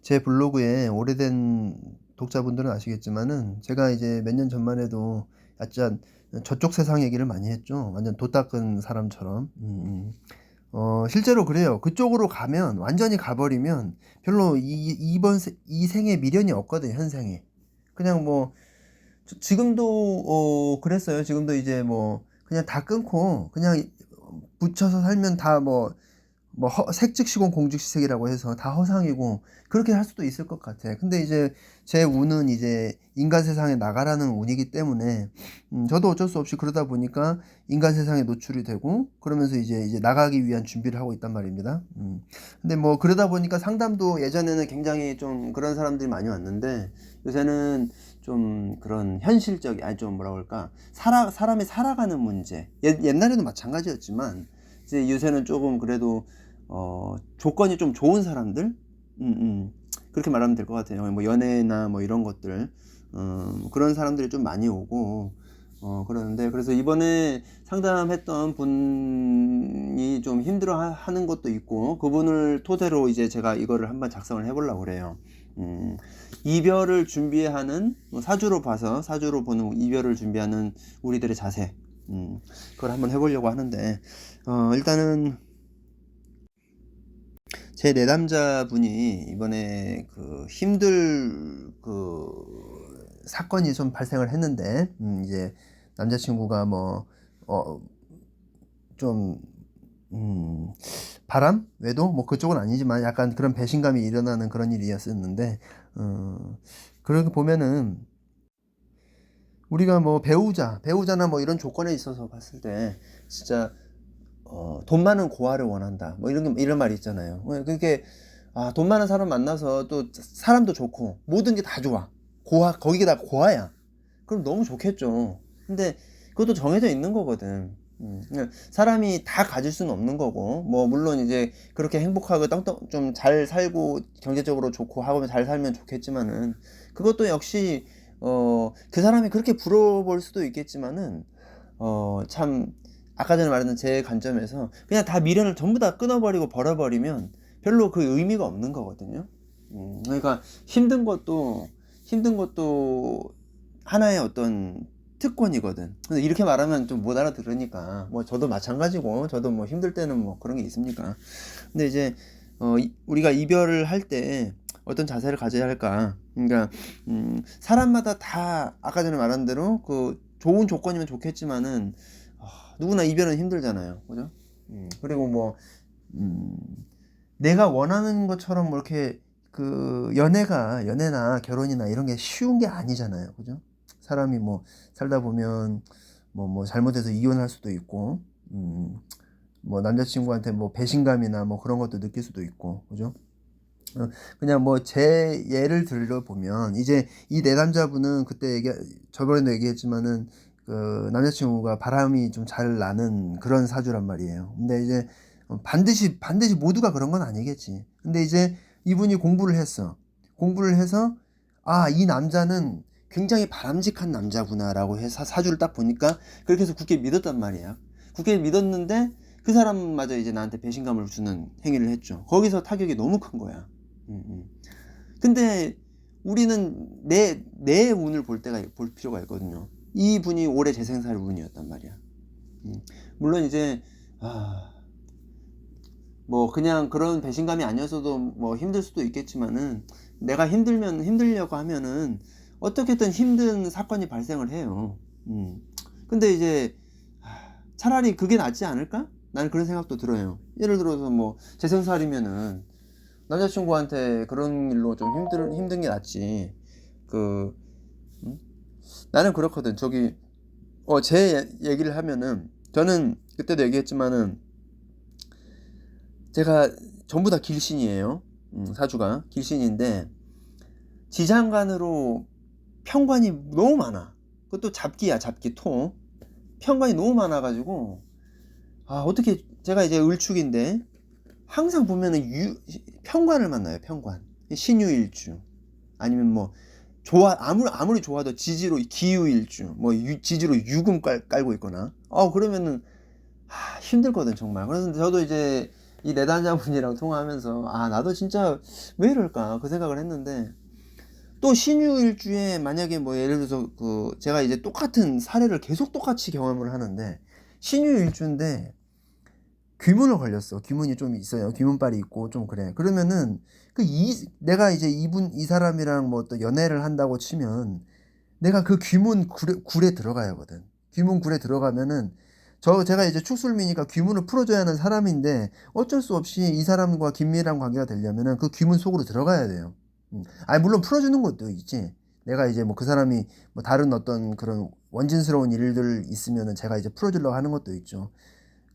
제 블로그에 오래된 독자분들은 아시겠지만은 제가 이제 몇 년 전만 해도 약간 저쪽 세상 얘기를 많이 했죠. 완전 돛 닦은 사람처럼. 실제로 그래요. 그쪽으로 가면 완전히 가버리면 별로 이 생에 미련이 없거든요. 현생에. 그냥 뭐 지금도 그랬어요. 지금도 이제 뭐 그냥 다 끊고 그냥 붙여서 살면 다 색즉시공 공즉시색이라고 해서 다 허상이고 그렇게 할 수도 있을 것 같아. 근데 이제 제 운은 이제 인간 세상에 나가라는 운이기 때문에 저도 어쩔 수 없이 그러다 보니까 인간 세상에 노출이 되고 그러면서 이제 나가기 위한 준비를 하고 있단 말입니다. 근데 뭐 그러다 보니까 상담도 예전에는 굉장히 좀 그런 사람들이 많이 왔는데 요새는 좀 그런 현실적인 아니 좀 뭐라 그럴까 사람이 살아가는 문제 옛날에도 마찬가지였지만 이제 요새는 조금 그래도 조건이 좀 좋은 사람들 그렇게 말하면 될 것 같아요. 뭐 연애나 뭐 이런 것들 그런 사람들이 좀 많이 오고 그러는데 그래서 이번에 상담했던 분이 좀 힘들어 하는 것도 있고 그분을 토대로 이제 제가 이거를 한번 작성을 해보려고 그래요. 이별을 준비하는 사주로 보는 이별을 준비하는 우리들의 자세 그걸 한번 해보려고 하는데 일단은 제 내담자분이 이번에 힘들 사건이 좀 발생을 했는데 이제 남자친구가 좀 바람? 외도? 뭐 그쪽은 아니지만 약간 그런 배신감이 일어나는 그런 일이었었는데 그렇게 보면은 우리가 뭐 배우자나 뭐 이런 조건에 있어서 봤을 때 진짜 돈 많은 고아를 원한다. 뭐 이런 말이 있잖아요. 그게 돈 많은 사람 만나서 또 사람도 좋고 모든 게 다 좋아. 거기가 다 고아야. 그럼 너무 좋겠죠. 근데 그것도 정해져 있는 거거든. 사람이 다 가질 수는 없는 거고, 뭐, 물론 이제 그렇게 행복하고 좀 잘 살고 경제적으로 좋고 하고 잘 살면 좋겠지만은, 그것도 역시, 그 사람이 그렇게 부러워볼 수도 있겠지만은, 참, 아까 전에 말했던 제 관점에서 그냥 다 미련을 전부 다 끊어버리고 버려버리면 별로 그 의미가 없는 거거든요. 그러니까 힘든 것도 하나의 어떤 특권이거든. 근데 이렇게 말하면 좀 못 알아들으니까 뭐 저도 마찬가지고 저도 뭐 힘들 때는 뭐 그런 게 있습니까. 근데 이제 우리가 이별을 할 때 어떤 자세를 가져야 할까? 그러니까 사람마다 다 아까 전에 말한 대로 그 좋은 조건이면 좋겠지만은 누구나 이별은 힘들잖아요. 그죠? 그리고 뭐 내가 원하는 것처럼 뭐 이렇게 연애나 결혼이나 이런 게 쉬운 게 아니잖아요. 그죠? 사람이 뭐 살다 보면 뭐 잘못해서 이혼할 수도 있고, 뭐 남자친구한테 뭐 배신감이나 뭐 그런 것도 느낄 수도 있고, 그죠? 그냥 뭐 제 예를 들어 보면 이제 이 내담자분은 저번에도 얘기했지만은 그 남자친구가 바람이 좀 잘 나는 그런 사주란 말이에요. 근데 이제 반드시 모두가 그런 건 아니겠지. 근데 이제 이분이 공부를 해서 이 남자는 굉장히 바람직한 남자구나라고 해서 사주를 딱 보니까 그렇게 해서 굳게 믿었단 말이야. 굳게 믿었는데 그 사람마저 이제 나한테 배신감을 주는 행위를 했죠. 거기서 타격이 너무 큰 거야. 근데 우리는 내 운을 볼 필요가 있거든요. 이 분이 올해 재생살 운이었단 말이야. 물론 이제 뭐 그냥 그런 배신감이 아니었어도 뭐 힘들 수도 있겠지만은 내가 힘들려고 하면은 어떻게든 힘든 사건이 발생을 해요. 근데 이제 차라리 그게 낫지 않을까? 나는 그런 생각도 들어요. 예를 들어서 뭐 재생살이면은 남자친구한테 그런 일로 좀 힘든 게 낫지. 나는 그렇거든. 제 얘기를 하면은, 저는 그때도 얘기했지만은, 제가 전부 다 길신이에요. 사주가. 길신인데, 지장간으로 편관이 너무 많아. 그것도 잡기야, 토. 편관이 너무 많아가지고, 어떻게, 제가 이제 을축인데, 항상 보면은 편관을 만나요, 편관. 신유일주. 아니면 뭐, 아무리 좋아도 지지로 기유일주, 지지로 유금 깔고 있거나, 그러면은, 힘들거든, 정말. 그래서 저도 이제, 이 내담자분이랑 통화하면서 아 나도 진짜 왜 이럴까 그 생각을 했는데 또 신유일주에 만약에 뭐 예를 들어서 그 제가 이제 똑같은 사례를 계속 똑같이 경험을 하는데 신유일주인데 귀문을 걸렸어. 귀문이 좀 있어요. 귀문발이 있고 좀 그래. 그러면은 내가 이제 이 사람이랑 뭐 또 연애를 한다고 치면 내가 그 귀문 굴에 들어가야 하거든. 귀문 굴에 들어가면은 제가 이제 축술미니까 귀문을 풀어줘야 하는 사람인데 어쩔 수 없이 이 사람과 긴밀한 관계가 되려면은 그 귀문 속으로 들어가야 돼요. 아니 물론 풀어주는 것도 있지. 내가 이제 뭐 그 사람이 뭐 다른 어떤 그런 원진스러운 일들 있으면은 제가 이제 풀어주려고 하는 것도 있죠.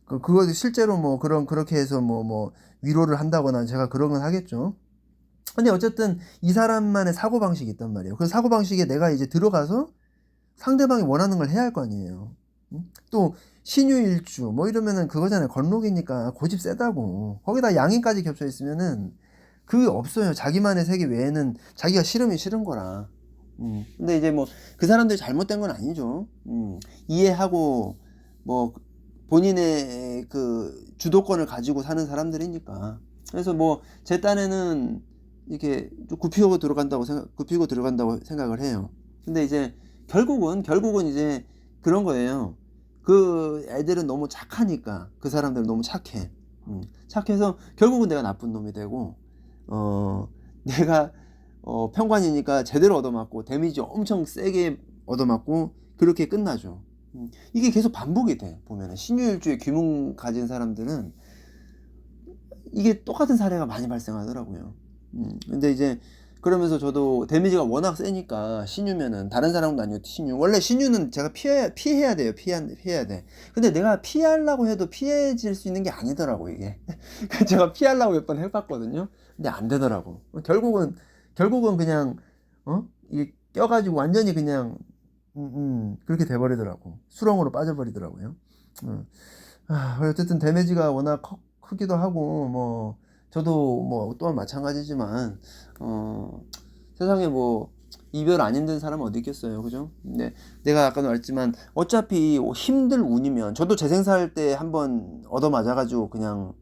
그거 실제로 뭐 그렇게 해서 뭐 위로를 한다거나 제가 그런 건 하겠죠. 근데 어쨌든 이 사람만의 사고방식이 있단 말이에요. 그 사고방식에 내가 이제 들어가서 상대방이 원하는 걸 해야 할 거 아니에요. 또 신유일주 뭐 이러면은 그거잖아요. 건록이니까 고집 세다고. 거기다 양인까지 겹쳐 있으면은 그게 없어요. 자기만의 세계 외에는 자기가 싫으면 싫은 거라. 근데 이제 뭐 그 사람들이 잘못된 건 아니죠. 이해하고 뭐 본인의 그 주도권을 가지고 사는 사람들이니까. 그래서 뭐 제 딴에는 이렇게 좀 굽히고 들어간다고 생각을 해요. 근데 이제 결국은 이제 그런 거예요. 그 애들은 너무 착하니까 그 사람들은 너무 착해. 착해서 결국은 내가 나쁜 놈이 되고 내가 평관이니까 제대로 얻어맞고 데미지 엄청 세게 얻어맞고 그렇게 끝나죠. 이게 계속 반복이 돼. 보면은 신유일주에 귀문 가진 사람들은 이게 똑같은 사례가 많이 발생하더라고요. 근데 이제 그러면서 저도 데미지가 워낙 세니까 신유면은 다른 사람도 아니고 신유 원래 신유는 제가 피해야 돼요. 피해야 돼. 근데 내가 피하려고 해도 피해질 수 있는 게 아니더라고 이게. 제가 피하려고 몇 번 해봤거든요. 근데 안 되더라고. 결국은 그냥 이게 껴가지고 완전히 그냥 그렇게 돼버리더라고. 수렁으로 빠져버리더라고요. 어쨌든 데미지가 워낙 크기도 하고 뭐 저도 뭐 또한 마찬가지지만 세상에 뭐 이별 안 힘든 사람 어디 있겠어요, 그죠? 근데 내가 아까도 말했지만 어차피 힘들 운이면 저도 재생사할 때 한번 얻어맞아가지고 그냥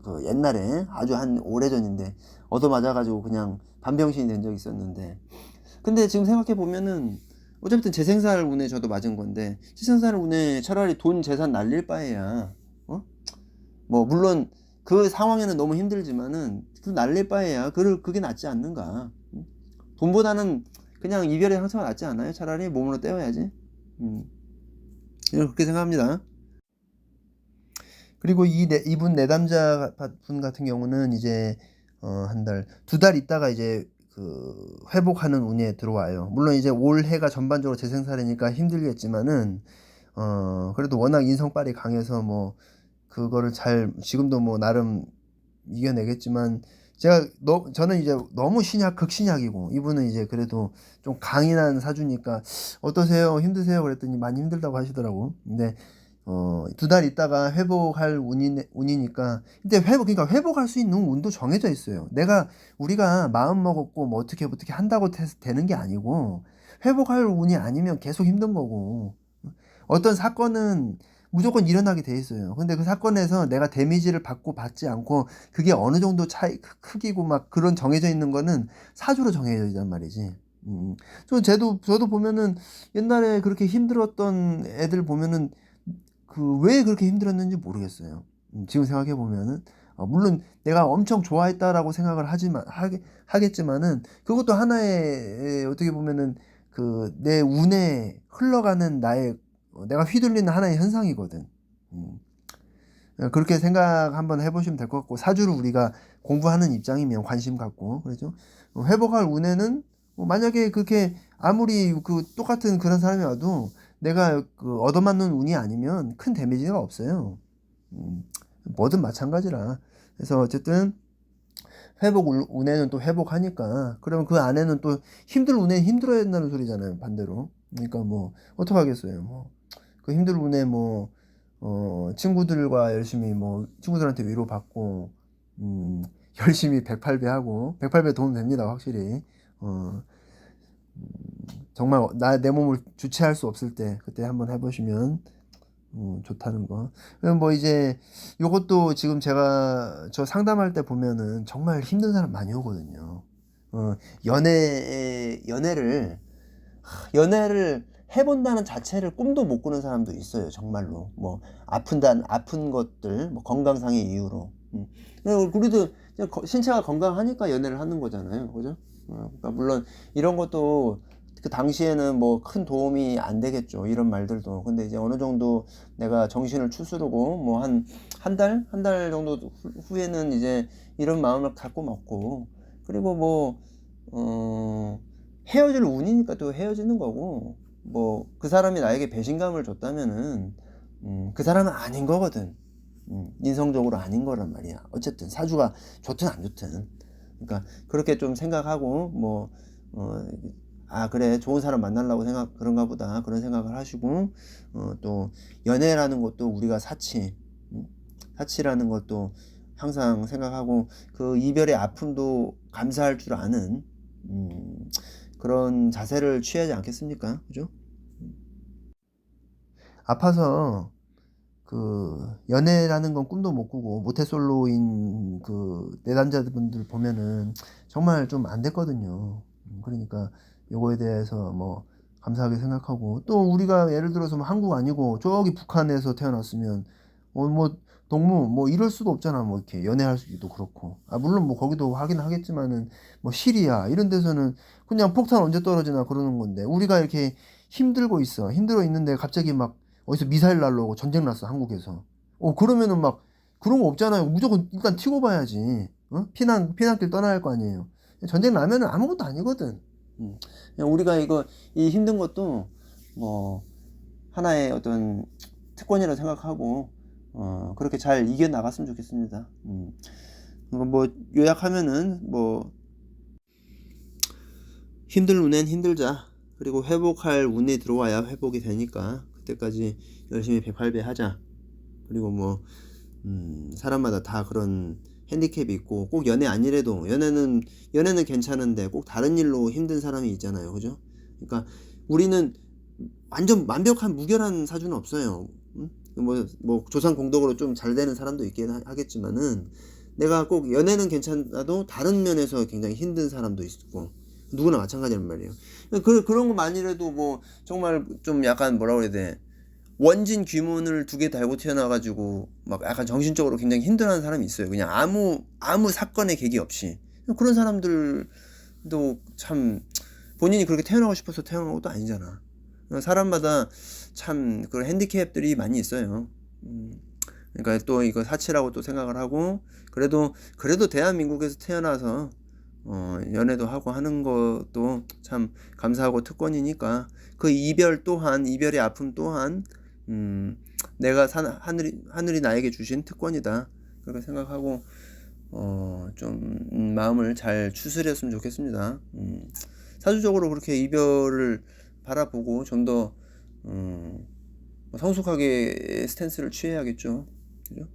그 옛날에 아주 한 오래전인데 얻어맞아가지고 그냥 반병신이 된 적이 있었는데 근데 지금 생각해 보면은 어차피 재생살 운에 저도 맞은 건데 재생살 운에 차라리 돈 재산 날릴 바에야 뭐 물론 그 상황에는 너무 힘들지만은 그 날릴 바에야 그게 낫지 않는가. 돈보다는 그냥 이별의 상처가 낫지 않아요? 차라리 몸으로 때워야지. 그렇게 생각합니다. 그리고 이분 내담자 분 같은 경우는 이제 한 달, 2달 있다가 이제 그 회복하는 운에 들어와요. 물론 이제 올해가 전반적으로 재생살이니까 힘들겠지만은 그래도 워낙 인성빨이 강해서 뭐 그거를 지금도 뭐 나름 이겨내겠지만 저는 이제 너무 극신약이고 이분은 이제 그래도 좀 강인한 사주니까 어떠세요? 힘드세요? 그랬더니 많이 힘들다고 하시더라고. 근데 2달 있다가 회복할 운이니까 근데 그러니까 회복할 수 있는 운도 정해져 있어요. 우리가 마음 먹었고 뭐 어떻게 한다고 되는 게 아니고 회복할 운이 아니면 계속 힘든 거고 어떤 사건은 무조건 일어나게 돼 있어요. 근데 그 사건에서 내가 데미지를 받지 않고 그게 어느 정도 크기고 막 그런 정해져 있는 거는 사주로 정해져 있단 말이지. 저도 보면은 옛날에 그렇게 힘들었던 애들 보면은 왜 그렇게 힘들었는지 모르겠어요. 지금 생각해 보면은 물론 내가 엄청 좋아했다라고 생각을 하겠지만은 그것도 하나의 어떻게 보면은 내 운에 흘러가는 내가 휘둘리는 하나의 현상이거든. 그렇게 생각 한번 해보시면 될 것 같고 사주를 우리가 공부하는 입장이면 관심 갖고 그렇죠. 회복할 운에는 만약에 그렇게 아무리 똑같은 그런 사람이 와도 내가 얻어맞는 운이 아니면 큰 데미지가 없어요. 뭐든 마찬가지라. 그래서 어쨌든 회복 운에는 또 회복하니까 그러면 그 안에는 또 힘들 운에 힘들어야 된다는 소리잖아요. 반대로. 그러니까 뭐 어떡하겠어요. 뭐 그 힘들 운에 뭐 친구들과 열심히 뭐 친구들한테 위로받고 열심히 108배 하고 108배 도움 됩니다. 확실히. 정말 내 몸을 주체할 수 없을 때 그때 한번 해보시면 좋다는 거. 그럼 뭐 이제 요것도 지금 제가 저 상담할 때 보면은 정말 힘든 사람 많이 오거든요. 어, 연애를 해본다는 자체를 꿈도 못 꾸는 사람도 있어요, 정말로. 뭐, 아픈 것들, 뭐, 건강상의 이유로. 우리도 신체가 건강하니까 연애를 하는 거잖아요. 그죠? 그러니까 물론 이런 것도 그 당시에는 뭐 큰 도움이 안 되겠죠. 이런 말들도. 근데 이제 어느 정도 내가 정신을 추스르고 뭐 한 달 정도 후에는 이제 이런 마음을 갖고 먹고, 그리고 뭐, 헤어질 운이니까 또 헤어지는 거고, 뭐 그 사람이 나에게 배신감을 줬다면은 그 사람은 아닌 거거든. 인성적으로 아닌 거란 말이야. 어쨌든 사주가 좋든 안 좋든. 그러니까 그렇게 좀 생각하고 뭐 그래, 좋은 사람 만나려고 그런가 보다, 그런 생각을 하시고, 또 연애라는 것도 우리가 사치라는 것도 항상 생각하고, 그 이별의 아픔도 감사할 줄 아는 그런 자세를 취하지 않겠습니까? 그죠? 아파서 그 연애라는 건 꿈도 못 꾸고 모태솔로인 그 내담자분들 보면은 정말 좀 안 됐거든요. 그러니까 요거에 대해서 뭐 감사하게 생각하고, 또 우리가 예를 들어서 뭐 한국 아니고 저기 북한에서 태어났으면 뭐 동무 뭐 이럴 수도 없잖아. 뭐 이렇게 연애할 수도 그렇고, 물론 뭐 거기도 하긴 하겠지만은 뭐 시리아 이런 데서는 그냥 폭탄 언제 떨어지나 그러는 건데, 우리가 이렇게 힘들어 있는데 갑자기 막 어디서 미사일 날라오고 전쟁 났어, 한국에서. 그러면은 막 그런 거 없잖아요. 무조건 일단 튀고 봐야지. 피난길 떠나야 할 거 아니에요. 전쟁 나면은 아무것도 아니거든. 그냥 우리가 이 힘든 것도 뭐 하나의 어떤 특권이라고 생각하고, 그렇게 잘 이겨 나갔으면 좋겠습니다. 뭐 요약하면은 뭐 힘들 운엔 힘들자. 그리고 회복할 운이 들어와야 회복이 되니까 그때까지 열심히 108배 하자. 그리고 뭐 사람마다 다 그런 핸디캡이 있고, 꼭 연애 아니래도 연애는 괜찮은데 꼭 다른 일로 힘든 사람이 있잖아요. 그죠? 그러니까 우리는 완전 완벽한 무결한 사주는 없어요. 뭐 조상공덕으로 좀 잘 되는 사람도 있긴 하겠지만은, 내가 꼭 연애는 괜찮아도 다른 면에서 굉장히 힘든 사람도 있고, 누구나 마찬가지란 말이에요. 그런 것만이라도 뭐 정말 좀 약간 뭐라 그래야 돼, 원진 귀문을 2개 달고 태어나가지고 막 약간 정신적으로 굉장히 힘들어하는 사람이 있어요. 그냥 아무 사건의 계기 없이. 그런 사람들도 참 본인이 그렇게 태어나고 싶어서 태어난 것도 아니잖아. 사람마다 참 그런 핸디캡들이 많이 있어요. 그러니까 또 이거 사치라고 또 생각을 하고, 그래도 대한민국에서 태어나서 연애도 하고 하는 것도 참 감사하고 특권이니까, 그 이별의 아픔 또한 내가 하늘이 나에게 주신 특권이다, 그렇게 생각하고 좀 마음을 잘 추스렸으면 좋겠습니다. 사주적으로 그렇게 이별을 바라보고 좀 더 성숙하게 스탠스를 취해야겠죠. 그죠?